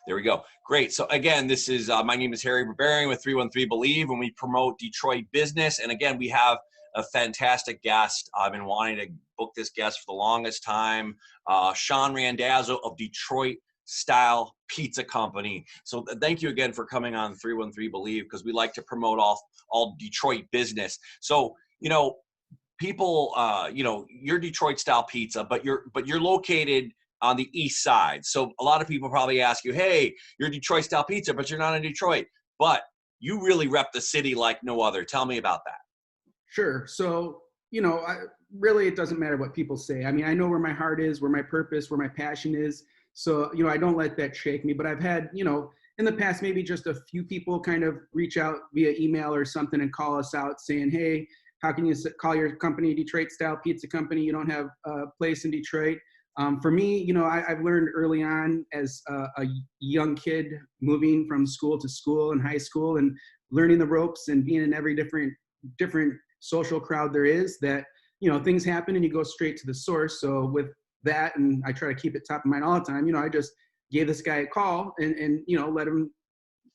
There we go. Great. So again, this is my name is Harry Barbarian with 313 Believe, and we promote Detroit business. And again, we have a fantastic guest. I've been wanting to book this guest for the longest time. Sean Randazzo of Detroit Style Pizza Company. So thank you again for coming on 313 Believe, because we like to promote all Detroit business. So, people, you're Detroit Style Pizza, but you're located on the east side. So a lot of people probably ask you, hey, you're Detroit Style Pizza, but you're not in Detroit. But you really rep the city like no other. Tell me about that. Sure. So, really, it doesn't matter what people say. I mean, I know where my heart is, where my purpose, where my passion is. So, I don't let that shake me. But I've had, in the past, maybe just a few people kind of reach out via email or something and call us out saying, hey, how can you call your company Detroit Style Pizza Company? You don't have a place in Detroit. For me, I've learned early on as a young kid moving from school to school and high school and learning the ropes and being in every different social crowd there is, that, things happen and you go straight to the source. So with that, and I try to keep it top of mind all the time, I just gave this guy a call and let him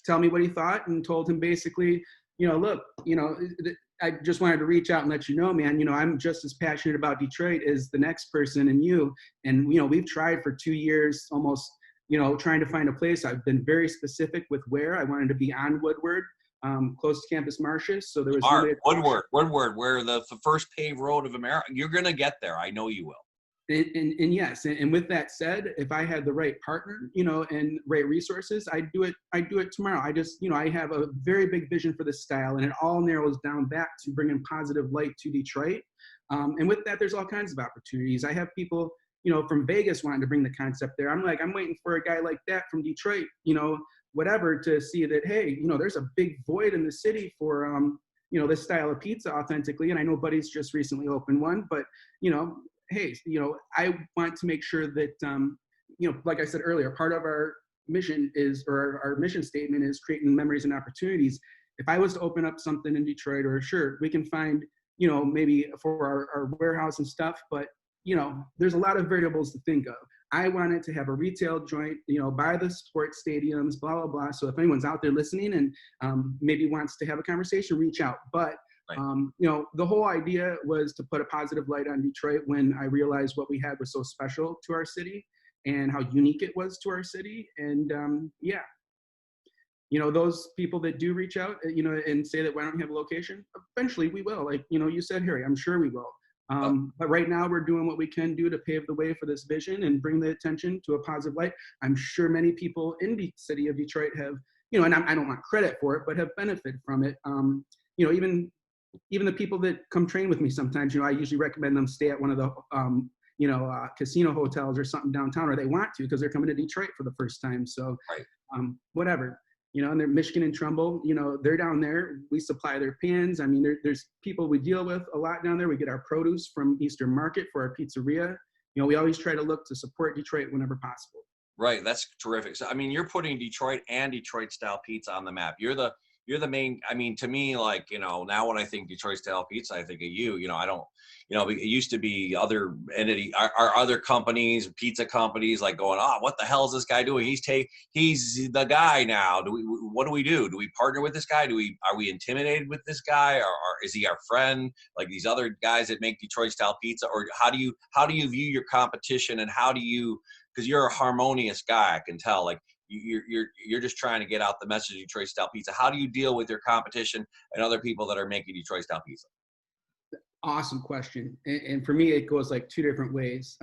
tell me what he thought, and told him basically, look, I just wanted to reach out and let you know, man, I'm just as passionate about Detroit as the next person and you. And, we've tried for 2 years almost, trying to find a place. I've been very specific with where I wanted to be on Woodward, close to Campus Martius. So there was Woodward, where the first paved road of America. You're going to get there. I know you will. And yes, and with that said, if I had the right partner, and right resources, I'd do it tomorrow. I just, I have a very big vision for this style, and it all narrows down back to bringing positive light to Detroit. And with that, there's all kinds of opportunities. I have people, from Vegas wanting to bring the concept there. I'm waiting for a guy like that from Detroit, whatever, to see that, hey, there's a big void in the city for, this style of pizza authentically. And I know Buddy's just recently opened one, but, hey, I want to make sure that, like I said earlier, part of our mission is, or our mission statement is, creating memories and opportunities. If I was to open up something in Detroit, or sure, we can find, maybe for our warehouse and stuff, but, there's a lot of variables to think of. I wanted to have a retail joint, by the sports stadiums, blah, blah, blah. So if anyone's out there listening and maybe wants to have a conversation, reach out. But the whole idea was to put a positive light on Detroit when I realized what we had was so special to our city and how unique it was to our city. And those people that do reach out, and say that why don't you have a location? Eventually we will. Like, you said, Harry, I'm sure we will. But right now we're doing what we can do to pave the way for this vision and bring the attention to a positive light. I'm sure many people in the city of Detroit have, and I don't want credit for it, but have benefited from it. Even the people that come train with me sometimes, I usually recommend them stay at one of the, casino hotels or something downtown, or they want to because they're coming to Detroit for the first time. So whatever, and they're Michigan and Trumbull, they're down there. We supply their pans. I mean, there's people we deal with a lot down there. We get our produce from Eastern Market for our pizzeria. We always try to look to support Detroit whenever possible. Right. That's terrific. So, I mean, you're putting Detroit and Detroit Style Pizza on the map. You're the main, I mean, to me, like, now when I think Detroit Style Pizza, I think of you. I don't, it used to be other our other companies, pizza companies, like going, what the hell is this guy doing? He's the guy now. What do we do? Do we partner with this guy? Are we intimidated with this guy? Or is he our friend? Like these other guys that make Detroit Style Pizza? Or how do you view your competition, and because you're a harmonious guy, I can tell, like, you're just trying to get out the message of Detroit Style Pizza. How do you deal with your competition and other people that are making Detroit Style Pizza? Awesome question. And for me, it goes like two different ways.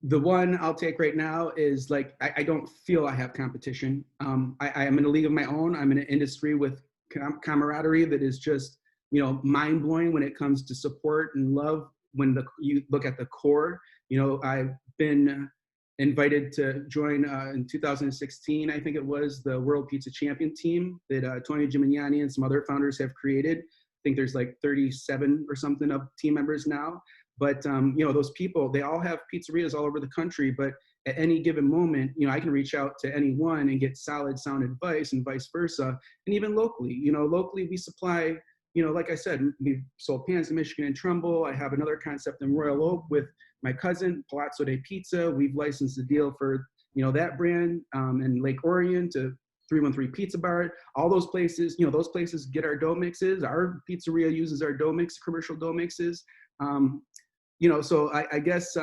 The one I'll take right now is like, I don't feel I have competition. I am in a league of my own. I'm in an industry with camaraderie that is just, mind blowing when it comes to support and love. When you look at the core, I've been invited to join in 2016, I think it was, the World Pizza Champion team that Tony Gimignani and some other founders have created. I think there's like 37 or something of team members now. But, those people, they all have pizzerias all over the country. But at any given moment, I can reach out to anyone and get solid sound advice, and vice versa. And even locally, locally we supply, like I said, we've sold pans in Michigan and Trumbull. I have another concept in Royal Oak with my cousin, Palazzo de Pizza. We've licensed the deal for, that brand, and Lake Orion to 313 Pizza Bar, all those places, those places get our dough mixes. Our pizzeria uses our dough mix, commercial dough mixes. Um, so I guess,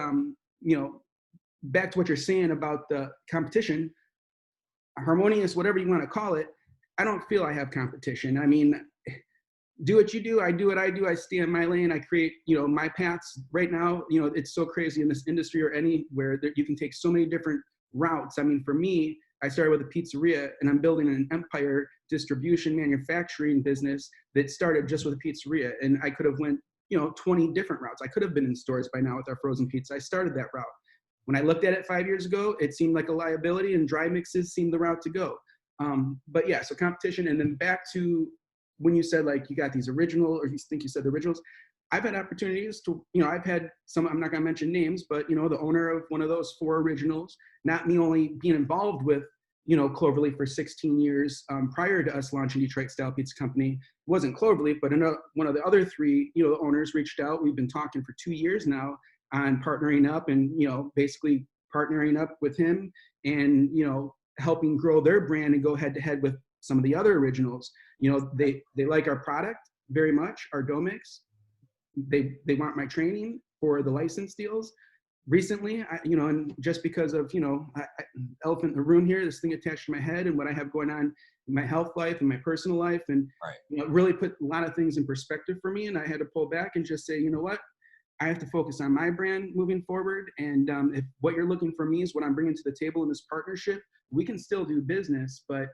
back to what you're saying about the competition, harmonious, whatever you want to call it, I don't feel I have competition. I mean, do what you do, I do what I do. I stay in my lane. I create, my paths. Right now, it's so crazy in this industry or anywhere that you can take so many different routes. I mean, for me, I started with a pizzeria, and I'm building an empire distribution manufacturing business that started just with a pizzeria. And I could have went, 20 different routes. I could have been in stores by now with our frozen pizza. I started that route. When I looked at it 5 years ago, it seemed like a liability, and dry mixes seemed the route to go. But yeah, so competition. And then back to when you said, like, you got these original, or you think you said the originals, I've had opportunities to, I've had some, I'm not going to mention names, but, the owner of one of those 4 originals, not me only being involved with, Cloverleaf for 16 years prior to us launching Detroit Style Pizza Company, wasn't Cloverleaf, but one of the other 3, owners reached out. We've been talking for 2 years now on partnering up, and, basically partnering up with him and, helping grow their brand and go head to head with some of the other originals. They like our product very much, our dough mix. They want my training for the license deals. Recently, and just because of, elephant in the room here, this thing attached to my head and what I have going on in my health life and my personal life, and right. Really put a lot of things in perspective for me. And I had to pull back and just say, you know what, I have to focus on my brand moving forward. And if what you're looking for me is what I'm bringing to the table in this partnership, we can still do business. But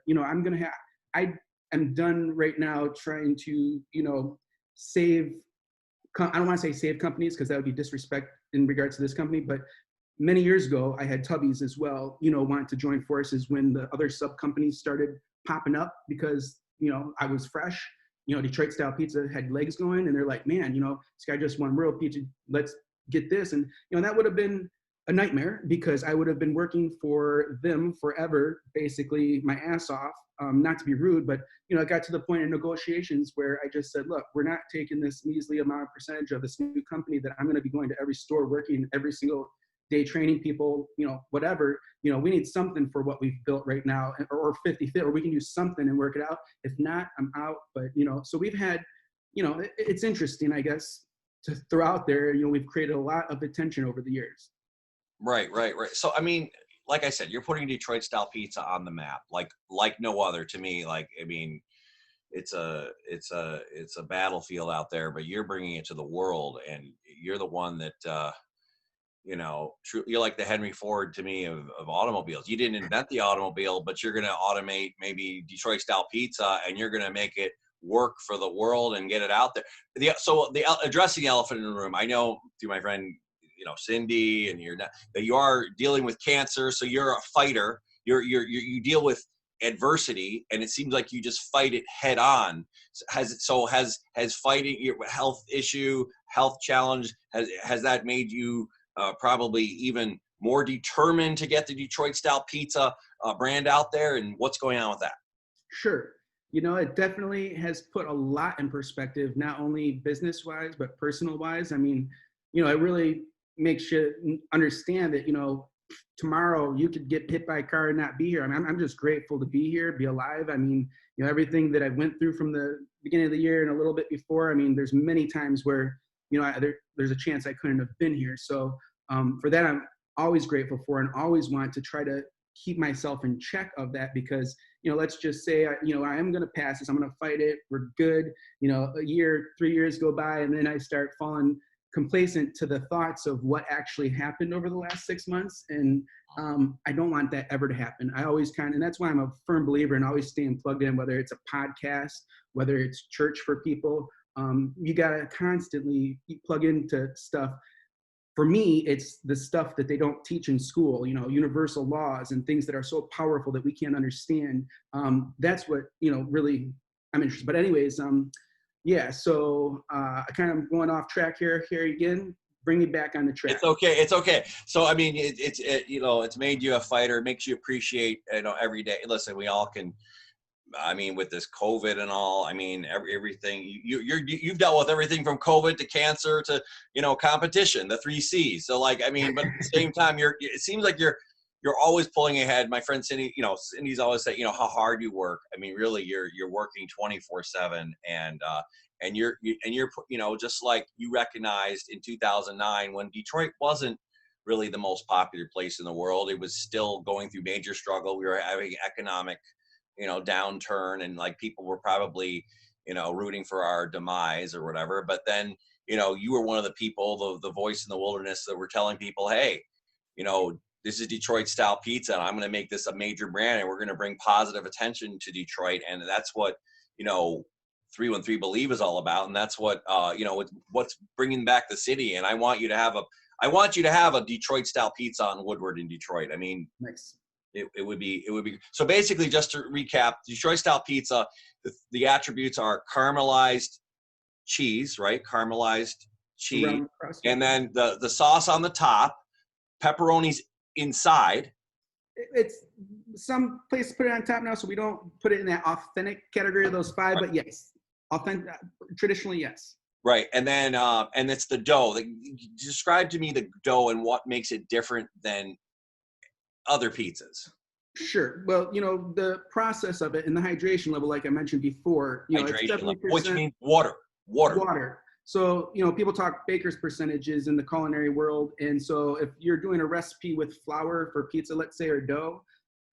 I am done right now trying to save. I don't want to say save companies, because that would be disrespect in regards to this company, but many years ago, I had Tubby's as well, wanted to join forces when the other sub companies started popping up, because, I was fresh, Detroit Style Pizza had legs going, and they're like, man, this guy just won World Pizza, let's get this. And, that would have been a nightmare, because I would have been working for them forever, basically my ass off. Not to be rude, but it got to the point in negotiations where I just said, look, we're not taking this measly amount of percentage of this new company that I'm going to be going to every store, working every single day, training people, whatever. We need something for what we've built right now, or 50-50, or we can do something and work it out. If not, I'm out. But so we've had, it's interesting, I guess, to throw out there. We've created a lot of attention over the years. Right. So, I mean, like I said, you're putting Detroit Style Pizza on the map, like no other to me. Like, I mean, it's a battlefield out there, but you're bringing it to the world, and you're the one that, you're like the Henry Ford to me of automobiles. You didn't invent the automobile, but you're going to automate maybe Detroit Style Pizza, and you're going to make it work for the world and get it out there. Addressing the elephant in the room, I know through my friend, Cindy, and you are dealing with cancer, so you're a fighter. You deal with adversity, and it seems like you just fight it head on. Has fighting your health issue, health challenge, has that made you probably even more determined to get the Detroit Style Pizza brand out there? And what's going on with that? Sure. It definitely has put a lot in perspective, not only business wise, but personal wise. I mean, it really makes you understand that, tomorrow you could get hit by a car and not be here. I mean, I'm just grateful to be here, be alive. I mean, everything that I went through from the beginning of the year and a little bit before, I mean, there's many times where, there's a chance I couldn't have been here. So for that, I'm always grateful for, and always want to try to keep myself in check of that, because, let's just say, I am going to pass this. I'm going to fight it. We're good. A year, 3 years go by, and then I start falling complacent to the thoughts of what actually happened over the last 6 months. And I don't want that ever to happen. I always and that's why I'm a firm believer in always staying plugged in, whether it's a podcast, whether it's church for people. You got to constantly plug into stuff. For me, it's the stuff that they don't teach in school, universal laws and things that are so powerful that we can't understand. That's what, really I'm interested. But anyways, yeah, so I kind of going off track here again. Bring me back on the track. It's okay. So I mean, it's made you a fighter. It makes you appreciate every day. Listen, we all can. I mean, with this COVID and all, I mean, everything you've dealt with everything from COVID to cancer to competition, the 3 C's. So like, I mean, but at the same time, it seems like you're you're always pulling ahead. My friend Cindy, Cindy's always said, how hard you work. I mean, really, you're working 24/7, and you're just like you recognized in 2009 when Detroit wasn't really the most popular place in the world. It was still going through major struggle. We were having economic, downturn, and like people were probably, rooting for our demise or whatever. But then, you were one of the people, the voice in the wilderness that were telling people, hey, this is Detroit style pizza, and I'm going to make this a major brand, and we're going to bring positive attention to Detroit. And that's what, 313 Believe is all about. And that's what, what's bringing back the city. And I want you to have a Detroit style pizza on Woodward in Detroit. I mean, Nice. It would be, so basically, just to recap, Detroit style pizza, the attributes are caramelized cheese, right? Caramelized cheese. And then the sauce on the top, pepperonis inside. It's some places put it on top now, so we don't put it in that authentic category of those five, but yes, authentic, traditionally, yes. Right. And then, and it's the dough. Describe to me the dough and what makes it different than other pizzas. Sure. Well, the process of it and the hydration level, like I mentioned before, it's 70%, which means water. So, people talk baker's percentages in the culinary world. And so if you're doing a recipe with flour for pizza, let's say, or dough,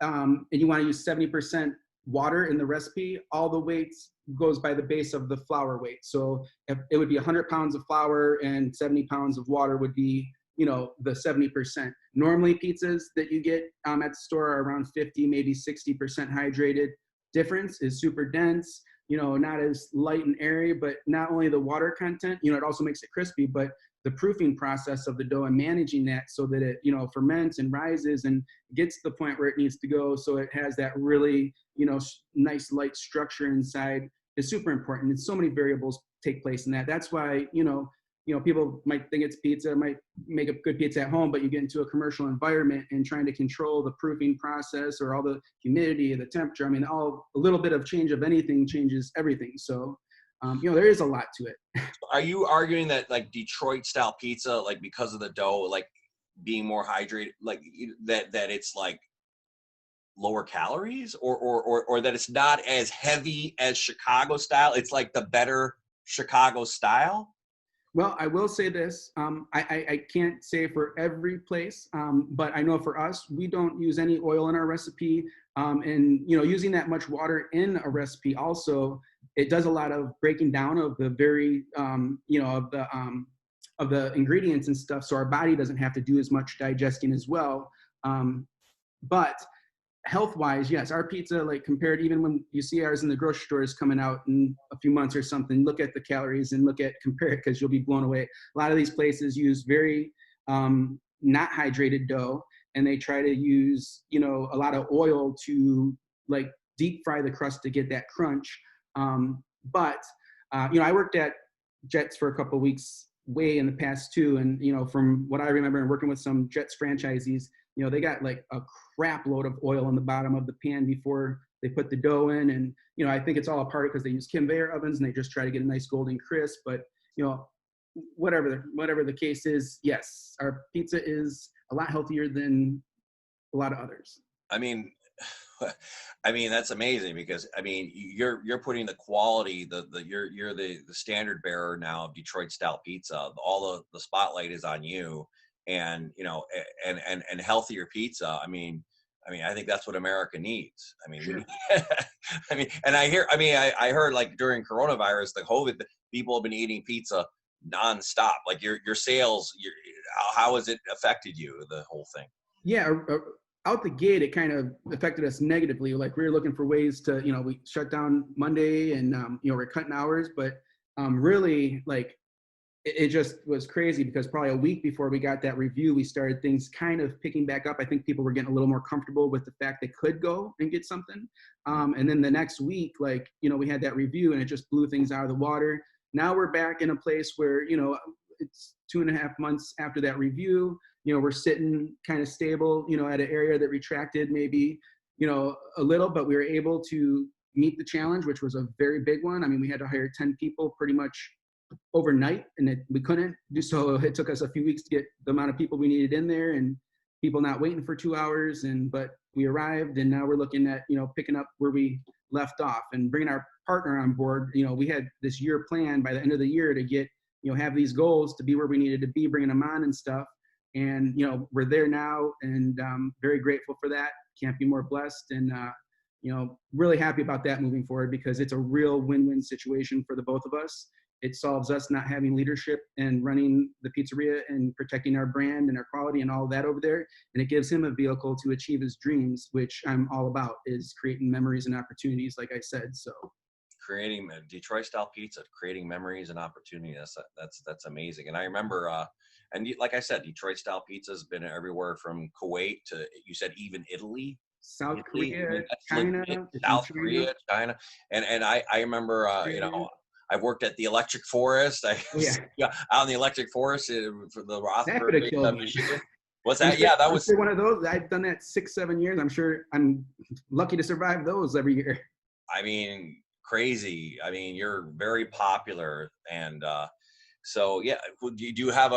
and you want to use 70% water in the recipe, all the weights goes by the base of the flour weight. So if it would be 100 pounds of flour and 70 pounds of water would be, the 70%. Normally pizzas that you get at the store are around 50, maybe 60% hydrated. Difference is super dense, not as light and airy, but not only the water content, it also makes it crispy, but the proofing process of the dough and managing that so that it, ferments and rises and gets to the point where it needs to go. So it has that really, nice light structure inside is super important. And so many variables take place in that. That's why, people might think it's pizza, might make a good pizza at home, but you get into a commercial environment and trying to control the proofing process or all the humidity, the temperature. I mean, a little bit of change of anything changes everything. So, there is a lot to it. Are you arguing that like Detroit style pizza, like because of the dough, like being more hydrated, like that it's like lower calories, or that it's not as heavy as Chicago style? It's like the better Chicago style? Well, I will say this. I can't say for every place, but I know for us, we don't use any oil in our recipe. And, using that much water in a recipe also, it does a lot of breaking down of the very, of the ingredients and stuff. So our body doesn't have to do as much digesting as well. But health-wise, yes, our pizza, like compared, even when you see ours in the grocery stores coming out in a few months or something, look at the calories and compare it, because you'll be blown away. A lot of these places use very not hydrated dough, and they try to use, a lot of oil to like deep fry the crust to get that crunch. But I worked at Jets for a couple of weeks way in the past too. And, from what I remember and working with some Jets franchisees, they got like a crap load of oil in the bottom of the pan before they put the dough in. And, I think it's all a part because they use conveyor ovens and they just try to get a nice golden crisp. But, whatever the case is, yes, our pizza is a lot healthier than a lot of others. I mean, that's amazing, because you're putting the quality, you're the standard bearer now of Detroit style pizza. All the spotlight is on you, and and healthier pizza. I mean, I think that's what America needs. Sure. And I heard like during coronavirus, the COVID, people have been eating pizza nonstop. Like your sales, how has it affected you, the whole thing? Yeah. Out the gate, it kind of affected us negatively. Like we were looking for ways to, we shut down Monday and, we're cutting hours, but really like it just was crazy, because probably a week before we got that review, we started things kind of picking back up. I think people were getting a little more comfortable with the fact they could go and get something. And then the next week, like, we had that review and it just blew things out of the water. Now we're back in a place where, it's 2.5 months after that review. We're sitting kind of stable, at an area that retracted maybe, a little, but we were able to meet the challenge, which was a very big one. We had to hire 10 people pretty much overnight, and we couldn't do so. It took us a few weeks to get the amount of people we needed in there, and people not waiting for 2 hours, but we arrived, and now we're looking at, picking up where we left off and bringing our partner on board. We had this year plan by the end of the year to get, have these goals to be where we needed to be, bringing them on and stuff. And, we're there now, and very grateful for that. Can't be more blessed. And, really happy about that moving forward, because it's a real win-win situation for the both of us. It solves us not having leadership and running the pizzeria and protecting our brand and our quality and all that over there. And it gives him a vehicle to achieve his dreams, which I'm all about, is creating memories and opportunities, like I said. So creating Detroit style pizza, creating memories and opportunity. That's amazing. And I remember, like I said, Detroit style pizza has been everywhere from Kuwait to, you said, even Italy. South Korea, China, South Korea, China. And I remember, I've worked at the Electric Forest. Out in the Electric Forest for the Rothberg, Michigan. What's that? Yeah, that was one of those. I've done that 6-7 years. I'm sure I'm lucky to survive those every year. I mean, crazy. I mean, you're very popular, and so yeah. Do you have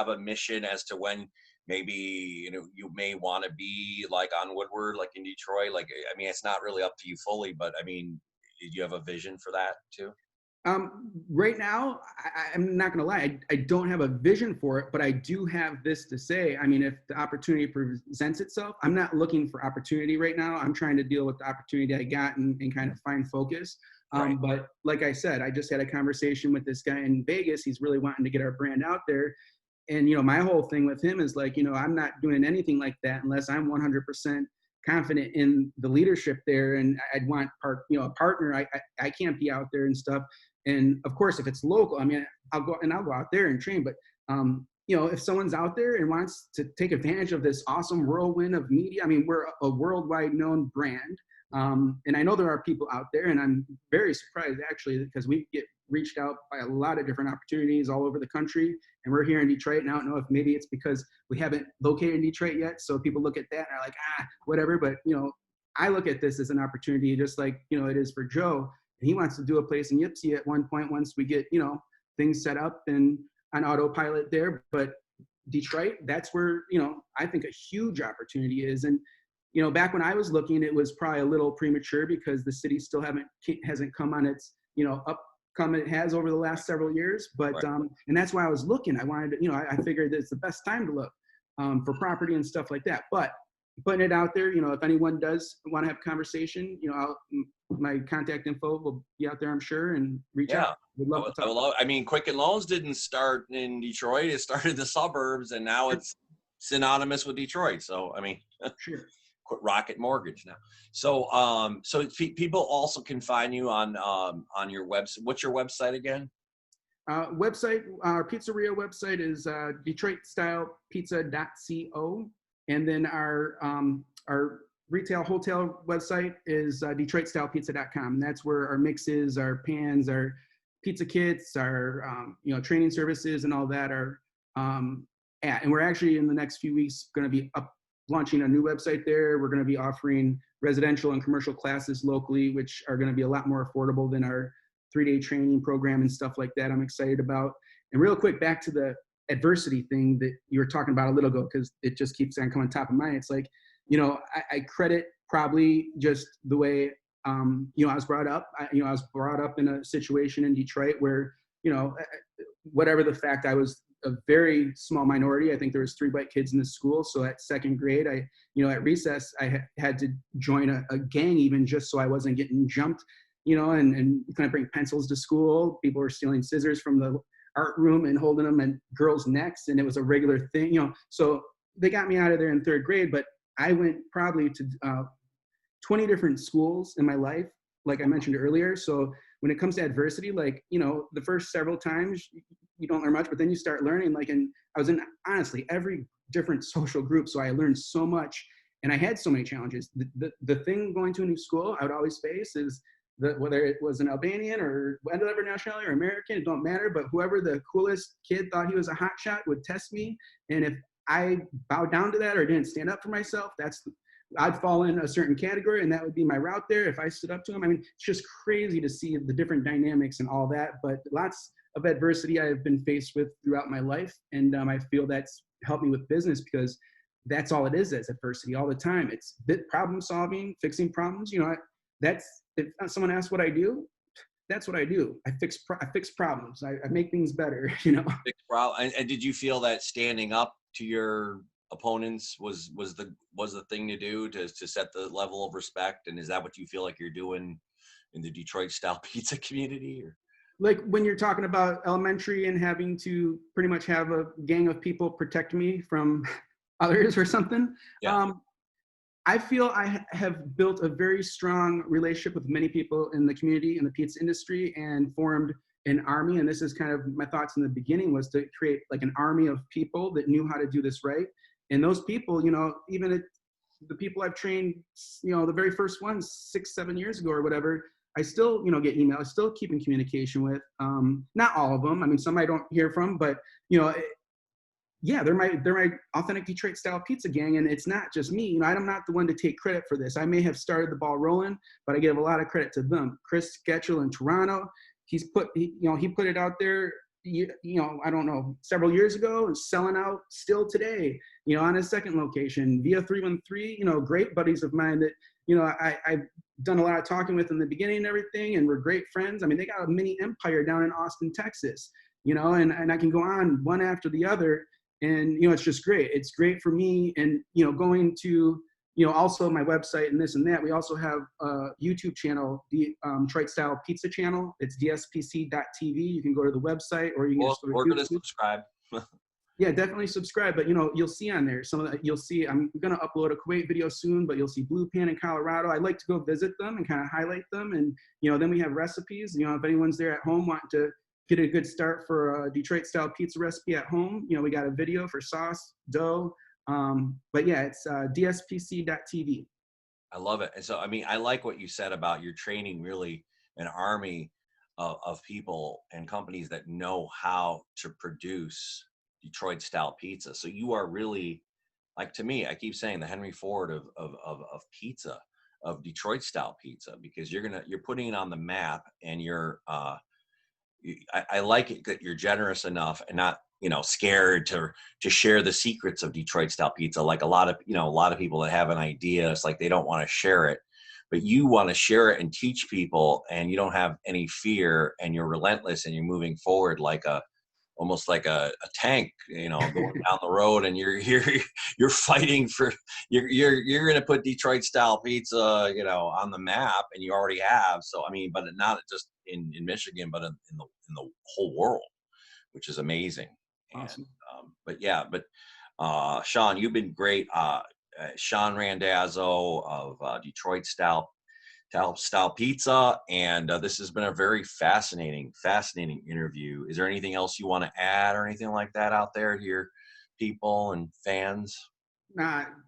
a mission as to when maybe you may want to be like on Woodward, like in Detroit? Like, I mean, it's not really up to you fully, but I mean, do you have a vision for that too? Right now, I'm not going to lie. I don't have a vision for it, but I do have this to say. I mean, if the opportunity presents itself, I'm not looking for opportunity right now. I'm trying to deal with the opportunity I got and kind of find focus. Right. But like I said, I just had a conversation with this guy in Vegas. He's really wanting to get our brand out there. And, my whole thing with him is like, I'm not doing anything like that unless I'm 100% confident in the leadership there. And I'd want a partner. I can't be out there and stuff. And of course, if it's local, I mean, I'll go out there and train. But, if someone's out there and wants to take advantage of this awesome whirlwind of media, I mean, we're a worldwide known brand. And I know there are people out there, and I'm very surprised actually, because we get reached out by a lot of different opportunities all over the country. And we're here in Detroit. And I don't know if maybe it's because we haven't located in Detroit yet. So people look at that and are like, whatever. But, I look at this as an opportunity, just like, it is for Joe. And he wants to do a place in Ypsi at one point once we get, things set up and on autopilot there. But Detroit, that's where, I think a huge opportunity is. And, back when I was looking, it was probably a little premature because the city still hasn't come on its, upcome it has over the last several years. But, right. And that's why I was looking. I wanted to, I figured it's the best time to look for property and stuff like that. But putting it out there, if anyone does want to have a conversation, my contact info will be out there, I'm sure, and reach out. Would love to talk. I mean, Quicken Loans didn't start in Detroit. It started in the suburbs, and now it's synonymous with Detroit. So, I mean, sure. Rocket Mortgage now. So, so people also can find you on your website. What's your website again? Our pizzeria website is DetroitStylePizza.co. And then our retail hotel website is DetroitStylePizza.com. And that's where our mixes, our pans, our pizza kits, our training services, and all that are at. And we're actually in the next few weeks going to be launching a new website there. We're going to be offering residential and commercial classes locally, which are going to be a lot more affordable than our 3-day training program and stuff like that. I'm excited about. And real quick, back to the adversity thing that you were talking about a little ago, because it just keeps on coming top of mind. It's like, I credit probably just the way, I was brought up. I was brought up in a situation in Detroit where, whatever the fact, I was a very small minority. I think there was 3 white kids in the school. So at 2nd grade, at recess, I had to join a gang even just so I wasn't getting jumped, and you couldn't bring pencils to school. People were stealing scissors from the art room and holding them in girls' necks, and it was a regular thing, So they got me out of there in 3rd grade, but I went probably to 20 different schools in my life, like I mentioned earlier. So when it comes to adversity, like, the first several times you don't learn much, but then you start learning. Like, and I was in honestly every different social group, so I learned so much, and I had so many challenges. The thing going to a new school I would always face is whether it was an Albanian or whatever nationality or American, it don't matter, but whoever the coolest kid thought he was a hot shot would test me. And if I bowed down to that or didn't stand up for myself, I'd fall in a certain category, and that would be my route there if I stood up to him. I mean, it's just crazy to see the different dynamics and all that, but lots of adversity I have been faced with throughout my life. And I feel that's helped me with business, because that's all it is as adversity all the time. It's problem solving, fixing problems. That's, if someone asks what I do, that's what I do. I fix problems. I make things better. Big problem. And did you feel that standing up to your opponents was the thing to do to set the level of respect? And is that what you feel like you're doing in the Detroit style pizza community? Or Like when you're talking about elementary and having to pretty much have a gang of people protect me from others or something. yeah, I feel I have built a very strong relationship with many people in the community, in the pizza industry, and formed an army. And this is kind of my thoughts in the beginning, was to create like an army of people that knew how to do this right. And those people, even the people I've trained, the very first ones 6-7 years ago or whatever, I still, get emails, I still keep in communication with. Not all of them. I mean, some I don't hear from, but yeah, they're my authentic Detroit style pizza gang, and it's not just me. I'm not the one to take credit for this. I may have started the ball rolling, but I give a lot of credit to them. Chris Sketchel in Toronto, he put it out there. I don't know, several years ago, and selling out still today. On his second location, via 313. Great buddies of mine that I've done a lot of talking with in the beginning and everything, and we're great friends. I mean, they got a mini empire down in Austin, Texas. And I can go on one after the other. And, it's just great. It's great for me. And, going to, also my website and this and that, we also have a YouTube channel, the Detroit Style Pizza channel. It's dspc.tv. You can go to the website, or you can just go to we're YouTube. going to subscribe. Yeah, definitely subscribe. But, you'll see on there you'll see, I'm going to upload a Kuwait video soon, but you'll see Blue Pan in Colorado. I like to go visit them and kind of highlight them. And, then we have recipes, if anyone's there at home wanting to get a good start for a Detroit style pizza recipe at home, we got a video for sauce, dough. But yeah, it's dspc.tv. I love it. And so, I mean, I like what you said about your training really an army of people and companies that know how to produce Detroit style pizza. So you are really, like, to me, I keep saying the Henry Ford of pizza, of Detroit style pizza, because you're putting it on the map, and I like it that you're generous enough and not, scared to share the secrets of Detroit style pizza. Like a lot of people that have an idea, it's like they don't want to share it, but you want to share it and teach people, and you don't have any fear, and you're relentless, and you're moving forward like almost like a tank, going down the road, and you're fighting for, you're going to put Detroit style pizza, on the map, and you already have. So, I mean, but not just in Michigan, but in the whole world, which is amazing. Awesome. But Sean, you've been great. Sean Randazzo of Detroit style pizza, and this has been a very fascinating interview. Is there anything else you want to add or anything like that out there to your people and fans?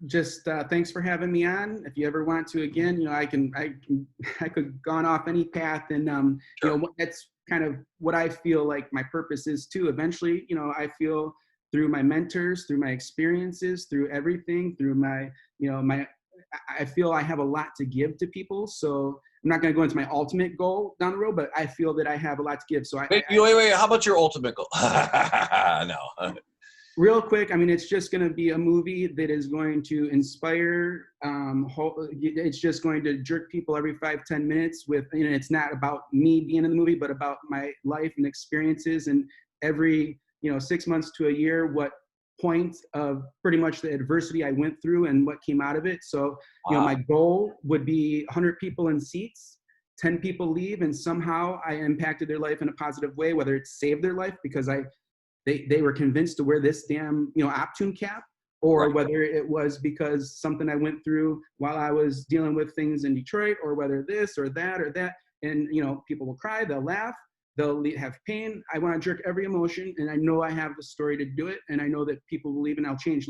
Just thanks for having me on. If you ever want to again, I could gone off any path, and Sure. That's kind of what I feel like my purpose is too. Eventually, I feel through my mentors, through my experiences, through everything, through my, I feel I have a lot to give to people. So I'm not going to go into my ultimate goal down the road, but I feel that I have a lot to give. So Wait. How about your ultimate goal? No. Real quick, I mean, it's just going to be a movie that is going to inspire. It's just going to jerk people every 5-10 minutes with, it's not about me being in the movie, but about my life and experiences, and every, 6 months to a year, what point of pretty much the adversity I went through and what came out of it. So, Wow. my goal would be 100 people in seats, 10 people leave, and somehow I impacted their life in a positive way, whether it saved their life because they were convinced to wear this damn, Optune cap, or Right. whether it was because something I went through while I was dealing with things in Detroit, or whether this or that or that. And, people will cry, they'll laugh, they'll have pain. I want to jerk every emotion, and I know I have the story to do it. And I know that people will leave, and I'll change.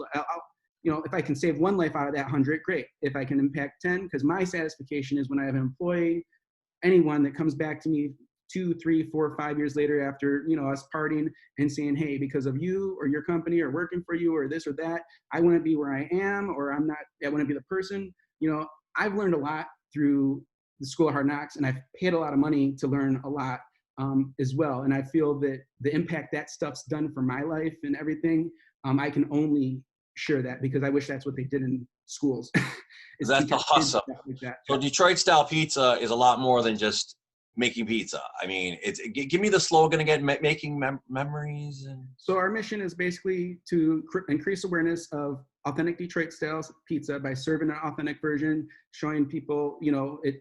If I can save one life out of that 100, great. If I can impact 10, because my satisfaction is when I have an employee, anyone that comes back to me 2, 3, 4, 5 years later after, us partying and saying, hey, because of you or your company or working for you or this or that, I want to be where I am, or I want to be the person. I've learned a lot through the School of Hard Knocks, and I've paid a lot of money to learn a lot as well. And I feel that the impact that stuff's done for my life and everything, I can only share that, because I wish that's what they did in schools. is That's teach our kids awesome. stuff like that. So Detroit style pizza is a lot more than just making pizza. I mean, give me the slogan again, making memories. And So our mission is basically to increase awareness of authentic Detroit style pizza by serving an authentic version, showing people,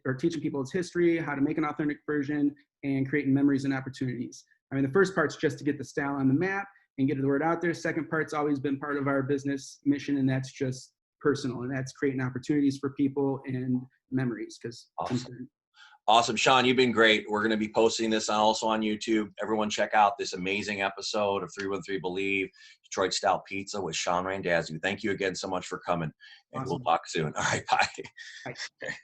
or teaching people its history, how to make an authentic version, and creating memories and opportunities. I mean, the first part's just to get the style on the map and get the word out there. Second part's always been part of our business mission, and that's just personal, and that's creating opportunities for people and memories, because Awesome. Sean, you've been great. We're going to be posting this also on YouTube. Everyone check out this amazing episode of 313 Believe, Detroit Style Pizza with Sean Randazzo. Thank you again so much for coming, and We'll talk soon. All right, bye. Bye.